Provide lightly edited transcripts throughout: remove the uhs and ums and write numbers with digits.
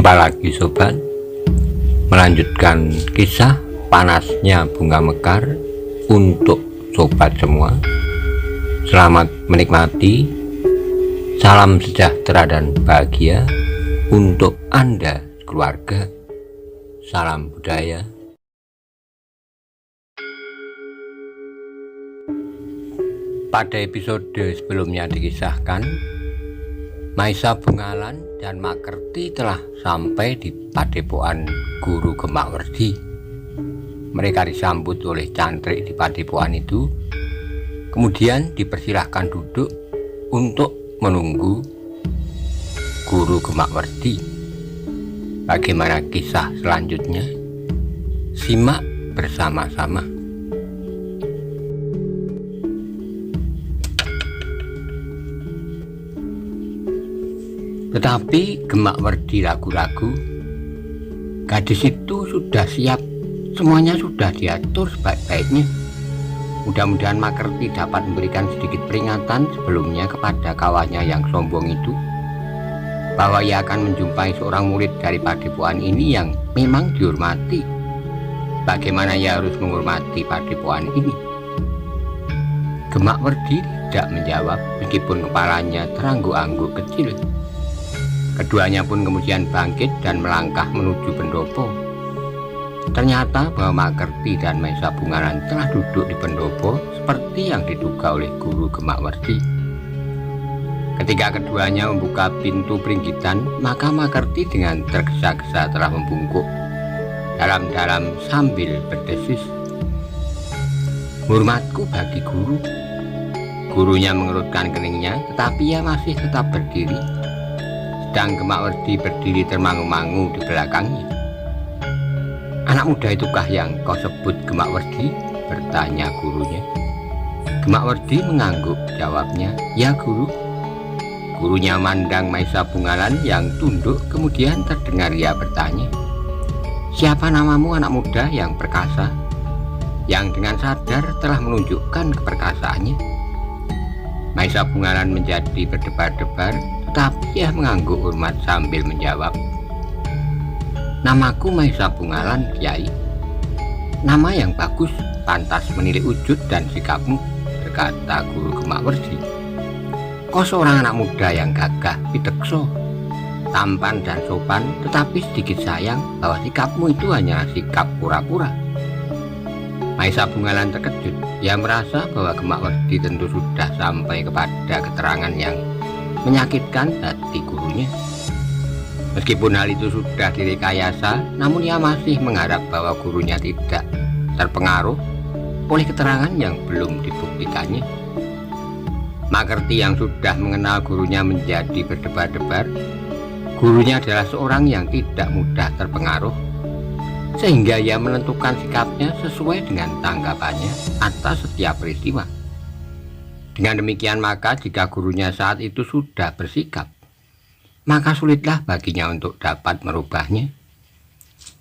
Jumpa lagi sobat, melanjutkan kisah panasnya bunga mekar untuk sobat semua. Selamat menikmati. Salam sejahtera dan bahagia untuk Anda keluarga. Salam budaya. Pada episode sebelumnya dikisahkan, Maisa Bungalan dan Makerti telah sampai di padepokan Guru Gemakwerdi. Mereka disambut oleh cantrik di padepokan itu, kemudian dipersilahkan duduk untuk menunggu Guru Gemakwerdi. Bagaimana kisah selanjutnya? Simak bersama-sama. Tetapi Gemakwerdi ragu-ragu. Gadis itu sudah siap, semuanya sudah diatur sebaik-baiknya. Mudah-mudahan Makerti dapat memberikan sedikit peringatan sebelumnya kepada kawannya yang sombong itu, bahwa ia akan menjumpai seorang murid dari padepokan ini yang memang dihormati. Bagaimana ia harus menghormati padepokan ini? Gemakwerdi tidak menjawab meskipun kepalanya terangguk-angguk kecil. Keduanya pun kemudian bangkit dan melangkah menuju pendopo. Ternyata bahwa Makerti dan Maisa Bungalan telah duduk di pendopo seperti yang diduga oleh Guru Gemakwerdi. Ketika keduanya membuka pintu peringgitan, maka Makerti dengan tergesa-gesa telah membungkuk dalam-dalam sambil berdesis, "Hormatku bagi guru." Gurunya mengerutkan keningnya, tetapi ia masih tetap berdiri. Sedang Gemakwerdi berdiri termangu-mangu di belakangnya. "Anak muda itukah yang kau sebut Gemakwerdi?" bertanya gurunya. Gemakwerdi mengangguk, jawabnya, "Ya guru." Gurunya memandang Maisa Bungalan yang tunduk, kemudian terdengar ia bertanya, "Siapa namamu anak muda yang perkasa, yang dengan sadar telah menunjukkan keperkasaannya?" Maisa Bungalan menjadi berdebar-debar, tetapi ia mengangguk hormat sambil menjawab, "Namaku Maisa Bungalan, Kiai." "Nama yang bagus, pantas menilik wujud dan sikapmu," berkata Guru Gemakwerdi. "Kau seorang anak muda yang gagah, pidekso, tampan dan sopan, tetapi sedikit sayang bahwa sikapmu itu hanya sikap pura-pura." Maisa Bungalan terkejut. Ia merasa bahwa Gemakwerdi tentu sudah sampai kepada keterangan yang menyakitkan hati gurunya. Meskipun hal itu sudah direkayasa, namun ia masih mengharap bahwa gurunya tidak terpengaruh oleh keterangan yang belum dibuktikannya. Makerti yang sudah mengenal gurunya menjadi berdebar-debar. Gurunya adalah seorang yang tidak mudah terpengaruh, sehingga ia menentukan sikapnya sesuai dengan tanggapannya atas setiap peristiwa. Dengan demikian maka jika gurunya saat itu sudah bersikap, maka sulitlah baginya untuk dapat merubahnya.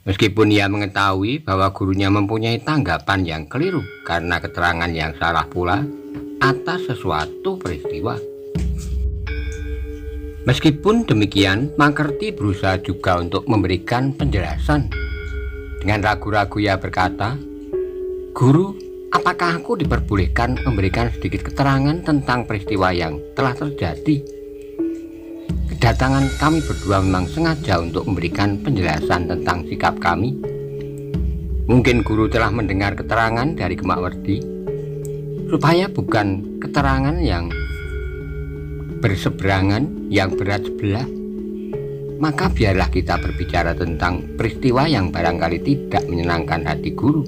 Meskipun ia mengetahui bahwa gurunya mempunyai tanggapan yang keliru karena keterangan yang salah pula atas sesuatu peristiwa. Meskipun demikian, Makerti berusaha juga untuk memberikan penjelasan. Dengan ragu-ragu ia berkata, "Guru, apakah aku diperbolehkan memberikan sedikit keterangan tentang peristiwa yang telah terjadi? Kedatangan kami berdua memang sengaja untuk memberikan penjelasan tentang sikap kami." Mungkin guru telah mendengar keterangan dari Gemakwerdi, supaya bukan keterangan yang berseberangan, yang berat sebelah, maka biarlah kita berbicara tentang peristiwa yang barangkali tidak menyenangkan hati guru.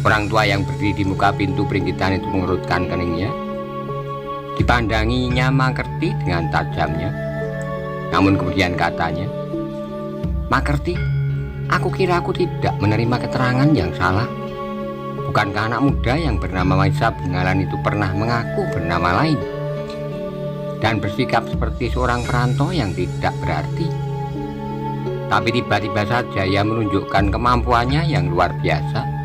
Orang tua yang berdiri di muka pintu peringgitan itu mengerutkan keningnya. Dipandanginya Makerti dengan tajamnya. Namun kemudian katanya, "Makerti, aku kira aku tidak menerima keterangan yang salah. Bukankah anak muda yang bernama Maisa Bungalan itu pernah mengaku bernama lain dan bersikap seperti seorang perantau yang tidak berarti? Tapi tiba-tiba saja ia menunjukkan kemampuannya yang luar biasa.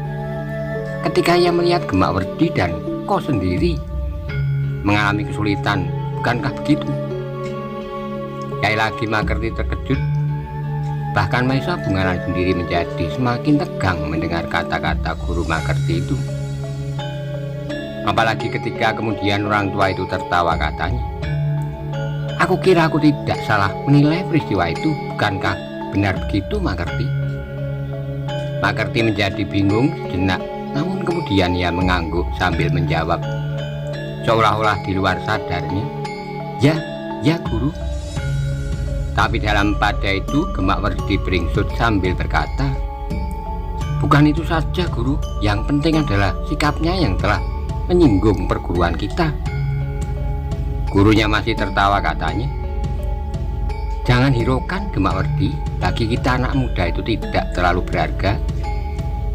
Ketika ia melihat Gemakwerdi dan kau sendiri mengalami kesulitan, bukankah begitu?" Kyai lagi Makerti terkejut. Bahkan Maisa Bungalan sendiri menjadi semakin tegang mendengar kata-kata guru Makerti itu. Apalagi ketika kemudian orang tua itu tertawa, katanya, "Aku kira aku tidak salah menilai peristiwa itu, bukankah benar begitu Makerti?" Makerti menjadi bingung sejenak, namun kemudian ia mengangguk sambil menjawab, seolah-olah di luar sadarnya, Ya guru." Tapi dalam pada itu Gemak Werdi beringsut sambil berkata, "Bukan itu saja guru, yang penting adalah sikapnya yang telah menyinggung perguruan kita." Gurunya masih tertawa, katanya, "Jangan hiraukan Gemak Werdi, bagi kita anak muda itu tidak terlalu berharga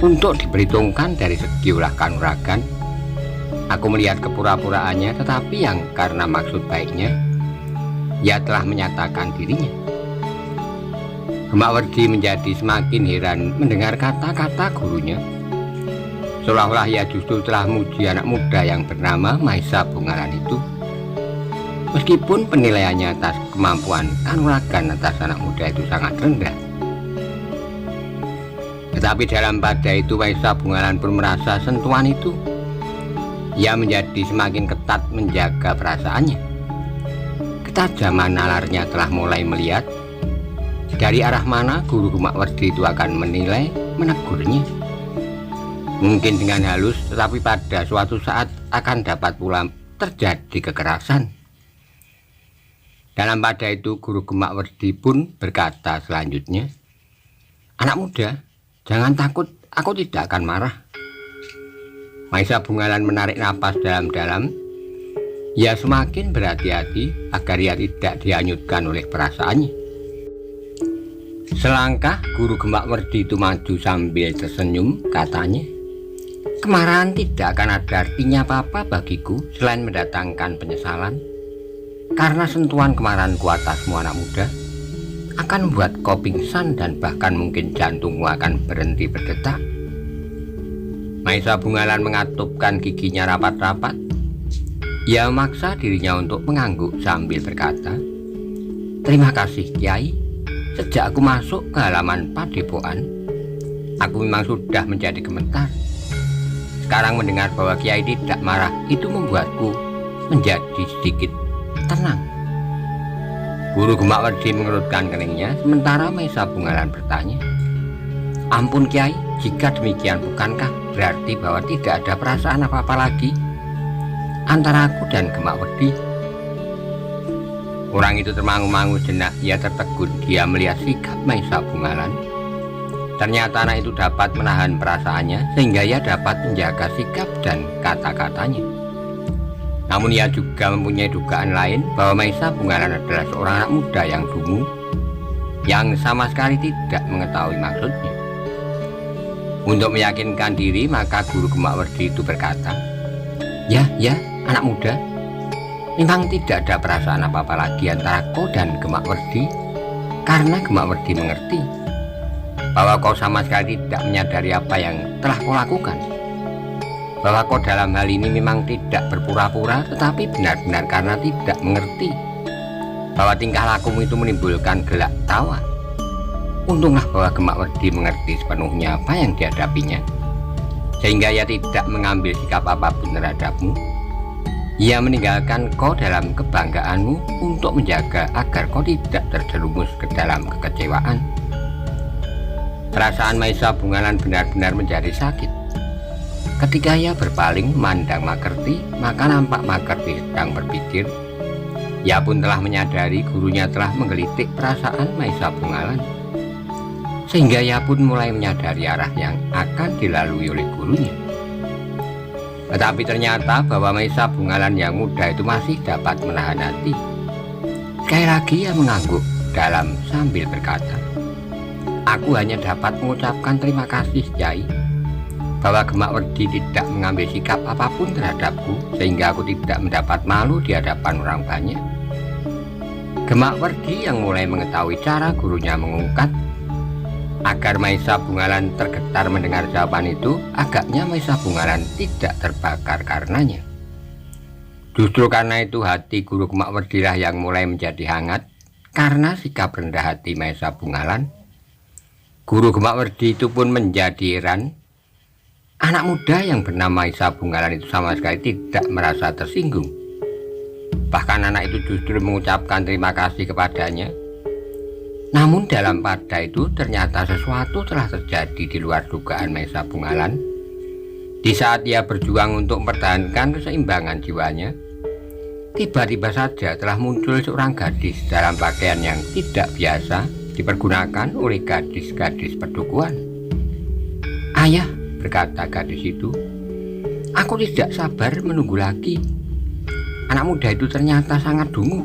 untuk diperhitungkan dari segi ulah kanuragan. Aku melihat kepura-puraannya, tetapi yang karena maksud baiknya, ia telah menyatakan dirinya." Gemak Werdi menjadi semakin heran mendengar kata-kata gurunya, seolah-olah ia justru telah memuji anak muda yang bernama Maisa Bungalan itu, meskipun penilaiannya atas kemampuan kanuragan atas anak muda itu sangat rendah. Tetapi dalam pada itu Maisa Bungalan pun merasa sentuhan itu. Ia menjadi semakin ketat menjaga perasaannya. Ketajaman nalarnya telah mulai melihat dari arah mana guru Gemak Werdi itu akan menilai, menegurnya. Mungkin dengan halus, tetapi pada suatu saat akan dapat pula terjadi kekerasan. Dalam pada itu guru Gemak Werdi pun berkata selanjutnya, "Anak muda, jangan takut, aku tidak akan marah." Maisa Bungalan menarik napas dalam-dalam. Ia semakin berhati-hati agar ia tidak dihanyutkan oleh perasaannya. Selangkah guru Gemak Werdi itu maju sambil tersenyum, katanya, "Kemarahan tidak akan ada artinya apa-apa bagiku selain mendatangkan penyesalan. Karena sentuhan kemarahanku atasmu anak muda akan membuat kau pingsan dan bahkan mungkin jantungmu akan berhenti berdetak." Maisa Bungalan mengatupkan giginya rapat-rapat. Ia memaksa dirinya untuk mengangguk sambil berkata, "Terima kasih Kiai. Sejak aku masuk ke halaman padepokan, aku memang sudah menjadi gemetar. Sekarang mendengar bahwa Kiai tidak marah, itu membuatku menjadi sedikit tenang." Guru Gemak Werdi mengerutkan keningnya, sementara Maisa Bungalan bertanya, "Ampun Kiai, jika demikian bukankah berarti bahwa tidak ada perasaan apa-apa lagi antara aku dan Gemak Werdi?" Orang itu termangu-mangu jenak. Ia tertegun. Dia melihat sikap Maisa Bungalan. Ternyata anak itu dapat menahan perasaannya sehingga ia dapat menjaga sikap dan kata-katanya. Namun ia juga mempunyai dugaan lain bahwa Maisa Bungalan adalah seorang anak muda yang dungu, yang sama sekali tidak mengetahui maksudnya. Untuk meyakinkan diri, maka guru Gemak Werdi itu berkata, Ya, anak muda, memang tidak ada perasaan apa-apa lagi antara kau dan Gemak Werdi, karena Gemak Werdi mengerti bahwa kau sama sekali tidak menyadari apa yang telah kau lakukan, bahwa kau dalam hal ini memang tidak berpura-pura, tetapi benar-benar karena tidak mengerti bahwa tingkah lakumu itu menimbulkan gelak tawa. Untunglah bahwa Gemak Werdi mengerti sepenuhnya apa yang dihadapinya, sehingga ia tidak mengambil sikap apapun terhadapmu. Ia meninggalkan kau dalam kebanggaanmu untuk menjaga agar kau tidak terjerumus ke dalam kekecewaan. Perasaan Maisa Bungalan benar-benar menjadi sakit. Ketika ia berpaling memandang Makerti, maka nampak Makerti sedang berpikir. Ia pun telah menyadari gurunya telah menggelitik perasaan Maisa Bungalan, sehingga ia pun mulai menyadari arah yang akan dilalui oleh gurunya. Tetapi ternyata bahwa Maisa Bungalan yang muda itu masih dapat menahan hati. Sekali lagi ia mengangguk dalam sambil berkata, "Aku hanya dapat mengucapkan terima kasih Kyai, bahwa Gemak Werdi tidak mengambil sikap apapun terhadapku sehingga aku tidak mendapat malu di hadapan orang banyak." Gemak Werdi yang mulai mengetahui cara gurunya mengungkat. Agar Maisa Bungalan tergetar mendengar jawaban itu, agaknya Maisa Bungalan tidak terbakar karenanya. Justru karena itu hati guru Gemak Werdi lah yang mulai menjadi hangat, Karena sikap rendah hati Maesa Bungalan, Guru Gemakwerdi itu pun menjadi heran. Anak muda yang bernama Maesa Bungalan itu sama sekali tidak merasa tersinggung. Bahkan anak itu justru mengucapkan terima kasih kepadanya. Namun dalam pada itu ternyata sesuatu telah terjadi di luar dugaan Maesa Bungalan. Di saat ia berjuang untuk mempertahankan keseimbangan jiwanya, tiba-tiba saja telah muncul seorang gadis dalam pakaian yang tidak biasa dipergunakan oleh gadis-gadis perdukuhan. "Ayah," berkata gadis itu, "aku tidak sabar menunggu lagi." Anak muda itu ternyata sangat dungu,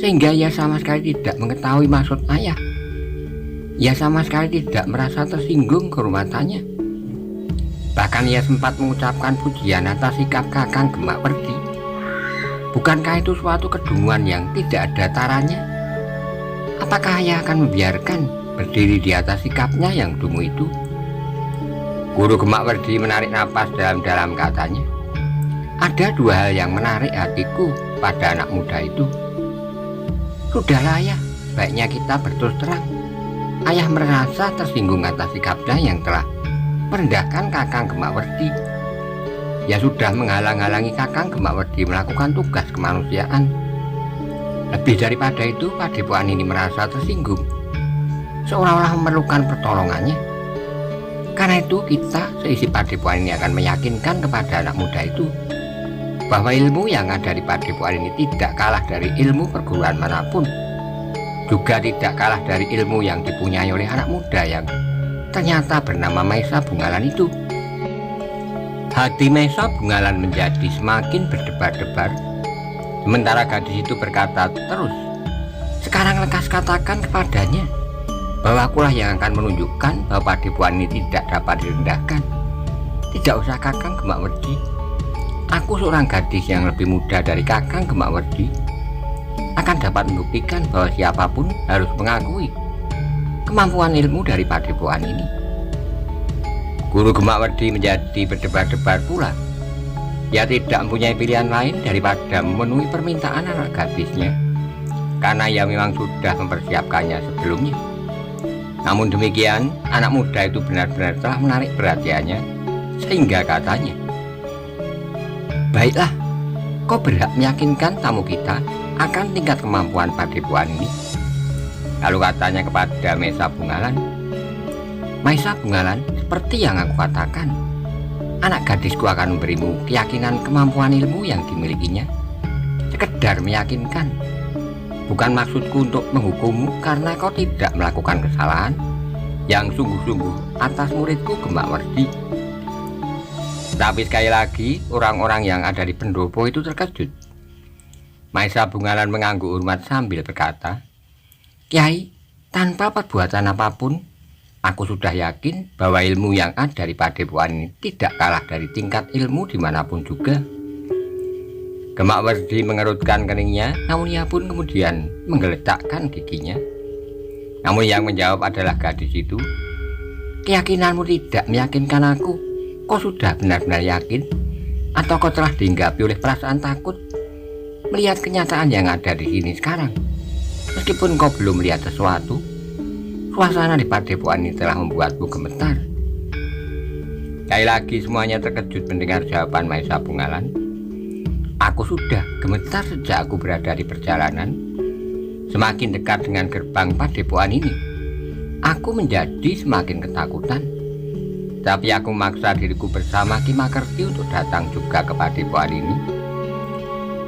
sehingga ia sama sekali tidak mengetahui maksud ayah. Ia sama sekali tidak merasa tersinggung kehormatannya. Bahkan ia sempat mengucapkan pujian atas sikap Kakang Gemakwerdi. Bukankah itu suatu kedunguan yang tidak ada taranya? Apakah ayah akan membiarkan berdiri di atas sikapnya yang dungu itu? Guru Gemakwerdi menarik napas dalam-dalam, katanya, "Ada dua hal yang menarik hatiku pada anak muda itu." "Sudahlah ayah, baiknya kita berterus terang. Ayah merasa tersinggung atas sikapnya yang telah merendahkan Kakang Gemakwerdi. Ya sudah menghalang-halangi Kakang Gemakwerdi melakukan tugas kemanusiaan. Lebih daripada itu, padepokan ini merasa tersinggung, seolah-olah memerlukan pertolongannya. Karena itu kita seisi padepokan ini akan meyakinkan kepada anak muda itu bahwa ilmu yang ada di padepokan ini tidak kalah dari ilmu perguruan manapun, juga tidak kalah dari ilmu yang dipunyai oleh anak muda yang ternyata bernama Maesa Bungalan itu." Hati Maesa Bungalan menjadi semakin berdebar-debar. Sementara gadis itu berkata terus, "Sekarang lekas katakan kepadanya bahwa akulah yang akan menunjukkan bahwa padepokan ini tidak dapat direndahkan. Tidak usah Kakang Gemakwerdi. Aku seorang gadis yang lebih muda dari Kakang Gemakwerdi akan dapat membuktikan bahwa siapapun harus mengakui kemampuan ilmu dari padepokan ini." Guru Gemakwerdi menjadi berdebar-debar pula. Ia tidak mempunyai pilihan lain daripada memenuhi permintaan anak gadisnya, karena ia memang sudah mempersiapkannya sebelumnya. Namun demikian, anak muda itu benar-benar telah menarik perhatiannya, sehingga katanya, "Baiklah, kau berhak meyakinkan tamu kita akan tingkat kemampuan padepokan ini." Lalu katanya kepada Maesa Bungalan, "Maesa Bungalan, seperti yang aku katakan, anak gadisku akan memberimu keyakinan kemampuan ilmu yang dimilikinya. Sekedar meyakinkan. Bukan maksudku untuk menghukummu karena kau tidak melakukan kesalahan yang sungguh-sungguh atas muridku Gemakwerdi." Tapi sekali lagi, orang-orang yang ada di pendopo itu terkejut. Maesa Bungalan mengangguk hormat sambil berkata, "Kiai, tanpa perbuatan apapun, aku sudah yakin bahwa ilmu yang ada di padepokan ini tidak kalah dari tingkat ilmu dimanapun juga." Gemakwerdi mengerutkan keningnya, namun ia pun kemudian menggeletakkan giginya. Namun yang menjawab adalah gadis itu. "Keyakinanmu tidak meyakinkan aku. Kau sudah benar-benar yakin? Atau kau telah dihinggapi oleh perasaan takut melihat kenyataan yang ada di sini sekarang? Meskipun kau belum melihat sesuatu, suasana di padepokan ini telah membuatku gemetar." Sekali lagi semuanya terkejut mendengar jawaban Maesa Bungalan. "Aku sudah gemetar sejak aku berada di perjalanan. Semakin dekat dengan gerbang padepokan ini, aku menjadi semakin ketakutan. Tapi aku memaksa diriku bersama Ki Makerti untuk datang juga ke padepokan ini,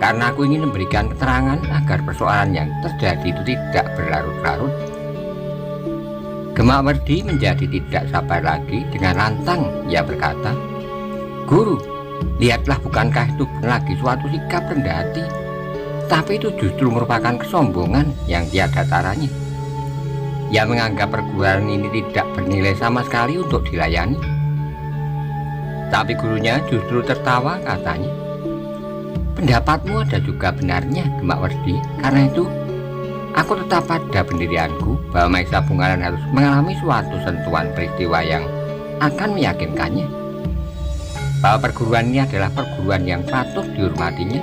karena aku ingin memberikan keterangan agar persoalan yang terjadi itu tidak berlarut-larut." Gemakwerdi menjadi tidak sabar lagi. Dengan lantang ia berkata, "Guru, lihatlah, bukankah itu lagi suatu sikap rendah hati? Tapi itu justru merupakan kesombongan yang tiada taranya. Ia menganggap perguruan ini tidak bernilai sama sekali untuk dilayani." Tapi gurunya justru tertawa, katanya, "Pendapatmu ada juga benarnya, Gemakwerdi. Karena itu, aku tetap pada pendirianku bahwa Maesa Bungalan harus mengalami suatu sentuhan peristiwa yang akan meyakinkannya bahwa perguruan ini adalah perguruan yang patut dihormatinya.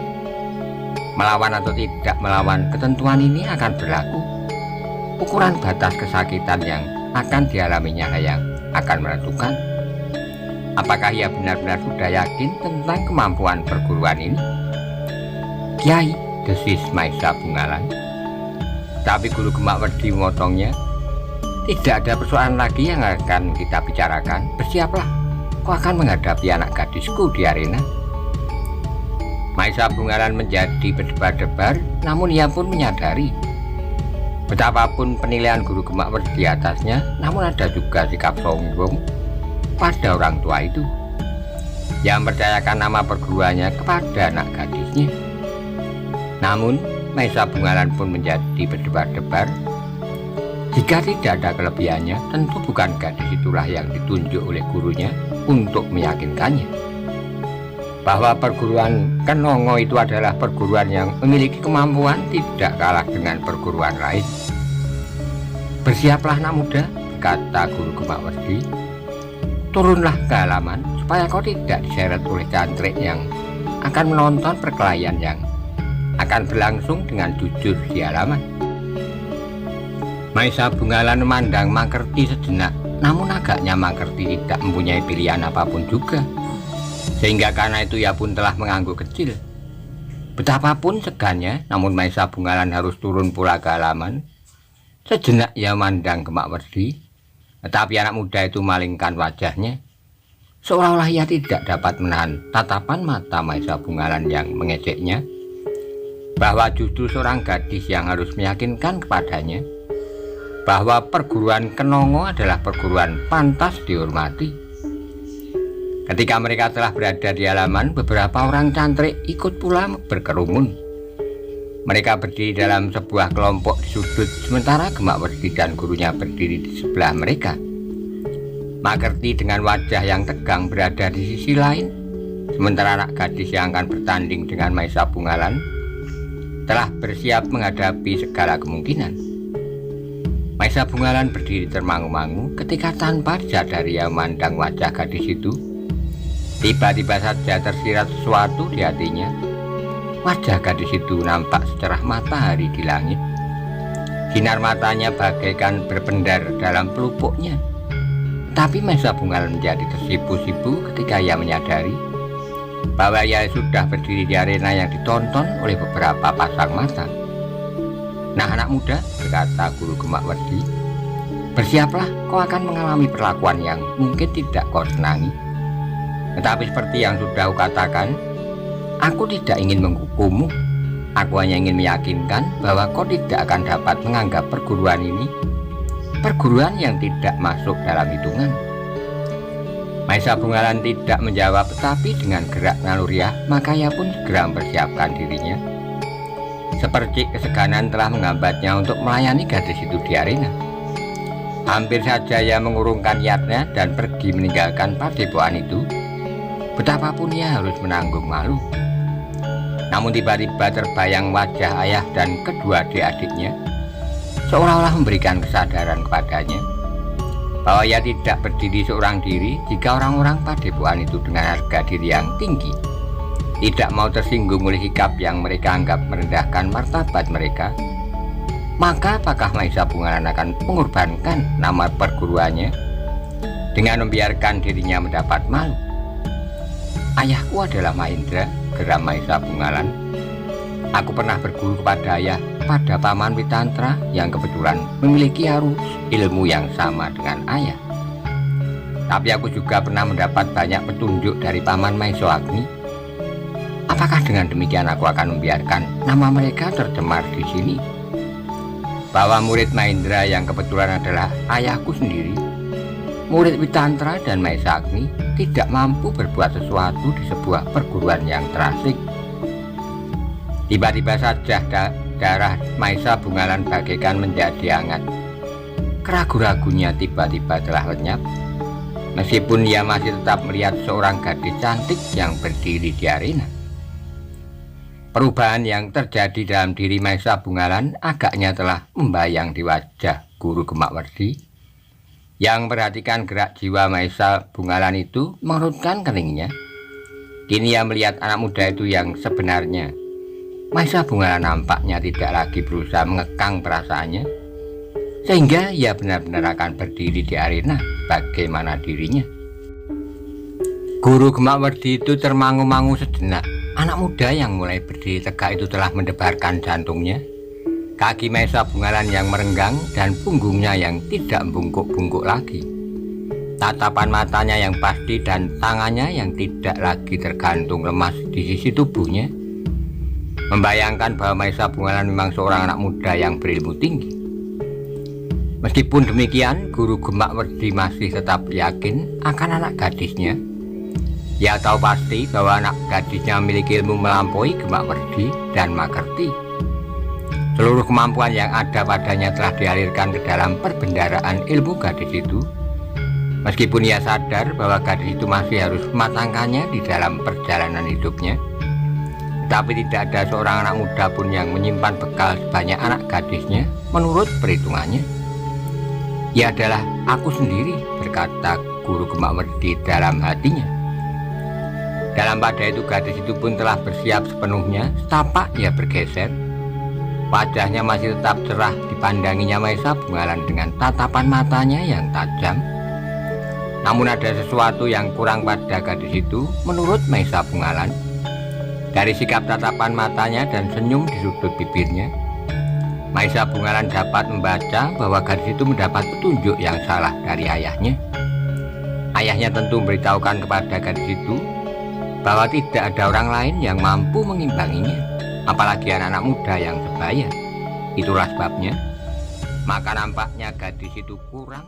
Melawan atau tidak melawan ketentuan ini akan berlaku. Ukuran batas kesakitan yang akan dialaminya yang akan menentukan apakah ia benar-benar sudah yakin tentang kemampuan perguruan ini. Kiai, desis Maisa Bungalan. Tapi Guru Gemak Werdi memotongnya. Tidak ada persoalan lagi yang akan kita bicarakan. Bersiaplah, kau akan menghadapi anak gadisku di arena. Maisa Bungalan menjadi berdebar-debar, namun ia pun menyadari betapapun penilaian Guru Gemak Werdi atasnya, namun ada juga sikap sombong pada orang tua itu yang mempercayakan nama perguruannya kepada anak gadisnya. Namun Maisa Bungalan pun menjadi berdebar-debar. Jika tidak ada kelebihannya, tentu bukan gadis itulah yang ditunjuk oleh gurunya untuk meyakinkannya bahwa perguruan Kenongo itu adalah perguruan yang memiliki kemampuan tidak kalah dengan perguruan lain. Bersiaplah anak muda, kata Guru Gemak Werdi. Turunlah ke halaman supaya kau tidak diseret oleh cantrik yang akan menonton perkelahian yang akan berlangsung dengan jujur di halaman. Maisa Bungalan memandang Mangkerti sejenak, namun agaknya Mangkerti tidak mempunyai pilihan apapun juga, sehingga karena itu ia pun telah mengangguk kecil. Betapapun segannya, namun Maisa Bungalan harus turun pula ke halaman. Sejenak ia memandang Gemak Werdi, tetapi anak muda itu malingkan wajahnya, seolah-olah ia tidak dapat menahan tatapan mata Maisa Bungalan yang mengejeknya, bahwa justru seorang gadis yang harus meyakinkan kepadanya bahwa perguruan Kenongo adalah perguruan pantas dihormati. Ketika mereka telah berada di halaman, beberapa orang cantrik ikut pula berkerumun. Mereka berdiri dalam sebuah kelompok di sudut, sementara Gemak Werdi dan gurunya berdiri di sebelah mereka. Mangkerti dengan wajah yang tegang berada di sisi lain, sementara anak gadis yang akan bertanding dengan Maisa Bungalan telah bersiap menghadapi segala kemungkinan. Maisa Bungalan berdiri termangu-mangu ketika tanpa disadari ia memandang wajah gadis itu. Tiba-tiba saja tersirat sesuatu di hatinya. Wajah gadis itu nampak secerah matahari di langit. Sinar matanya bagaikan berpendar dalam pelupuknya. Tapi Maisa Bungalan menjadi tersipu-sipu ketika ia menyadari bahwa ia sudah berdiri di arena yang ditonton oleh beberapa pasang mata. Nah anak muda, berkata Guru Gemak Werdi, bersiaplah, kau akan mengalami perlakuan yang mungkin tidak kau senangi. Tetapi seperti yang sudah kukatakan, aku tidak ingin menghukummu. Aku hanya ingin meyakinkan bahwa kau tidak akan dapat menganggap perguruan ini perguruan yang tidak masuk dalam hitungan. Maisa Bungalan tidak menjawab, tetapi dengan gerak naluriah maka ia pun segera mempersiapkan dirinya. Seperti keseganan telah menghambatnya untuk melayani gadis itu di arena. Hampir saja ia mengurungkan niatnya dan pergi meninggalkan padepokan itu. Betapapun ia harus menanggung malu. Namun tiba-tiba terbayang wajah ayah dan kedua adik-adiknya, seolah-olah memberikan kesadaran kepadanya bahwa ia tidak berdiri seorang diri jika orang-orang padepokan itu dengan harga diri yang tinggi tidak mau tersinggung oleh sikap yang mereka anggap merendahkan martabat mereka. Maka apakah Maisa Bungalan akan mengorbankan nama perguruannya dengan membiarkan dirinya mendapat malu? Ayahku adalah Mahendra, geram Maisa Bungalan. Aku pernah berguru kepada ayah pada Paman Witantra yang kebetulan memiliki arus ilmu yang sama dengan ayah. Tapi aku juga pernah mendapat banyak petunjuk dari Paman Maisoagni. Apakah dengan demikian aku akan membiarkan nama mereka tercemar di sini? Bahwa murid Mahendra yang kebetulan adalah ayahku sendiri, murid Witantra dan Maisoagni, tidak mampu berbuat sesuatu di sebuah perguruan yang terasing. Tiba-tiba saja darah Maisa Bungalan bagaikan menjadi hangat. Keraguan-ragunya tiba-tiba telah lenyap, meskipun ia masih tetap melihat seorang gadis cantik yang berdiri di arena. Perubahan yang terjadi dalam diri Maisa Bungalan agaknya telah membayang di wajah Guru Gemak Werdi, yang perhatikan gerak jiwa Maisa Bungalan itu mengerutkan keningnya. Kini ia melihat anak muda itu yang sebenarnya, Maisa Bungalan nampaknya tidak lagi berusaha mengekang perasaannya, sehingga ia benar-benar akan berdiri di arena bagaimana dirinya. Guru Gemakwerdi itu termangu-mangu sejenak. Anak muda yang mulai berdiri tegak itu telah mendebarkan jantungnya. Kaki Maisa Bungalan yang merenggang dan punggungnya yang tidak bungkuk-bungkuk lagi. Tatapan matanya yang pasti dan tangannya yang tidak lagi tergantung lemas di sisi tubuhnya membayangkan bahwa Maisa Bungalan memang seorang anak muda yang berilmu tinggi. Meskipun demikian, Guru Gemakwerdi masih tetap yakin akan anak gadisnya. Ia tahu pasti bahwa anak gadisnya memiliki ilmu melampaui Gemakwerdi dan Makerti. Seluruh kemampuan yang ada padanya telah dialirkan ke dalam perbendaharaan ilmu gadis itu. Meskipun ia sadar bahwa gadis itu masih harus mematangkannya di dalam perjalanan hidupnya, tetapi tidak ada seorang anak muda pun yang menyimpan bekal sebanyak anak gadisnya menurut perhitungannya. Ia adalah aku sendiri, berkata Guru Gemakwerdi dalam hatinya. Dalam pada itu gadis itu pun telah bersiap sepenuhnya. Setapak ia bergeser. Wajahnya masih tetap cerah dipandanginya Maisa Bungalan dengan tatapan matanya yang tajam. Namun ada sesuatu yang kurang pada gadis itu menurut Maisa Bungalan. Dari sikap tatapan matanya dan senyum di sudut bibirnya, Maisa Bungalan dapat membaca bahwa gadis itu mendapat petunjuk yang salah dari ayahnya. Ayahnya tentu memberitahukan kepada gadis itu bahwa tidak ada orang lain yang mampu mengimbanginya, apalagi anak-anak muda yang sebaya. Itulah sebabnya, maka nampaknya gadis itu kurang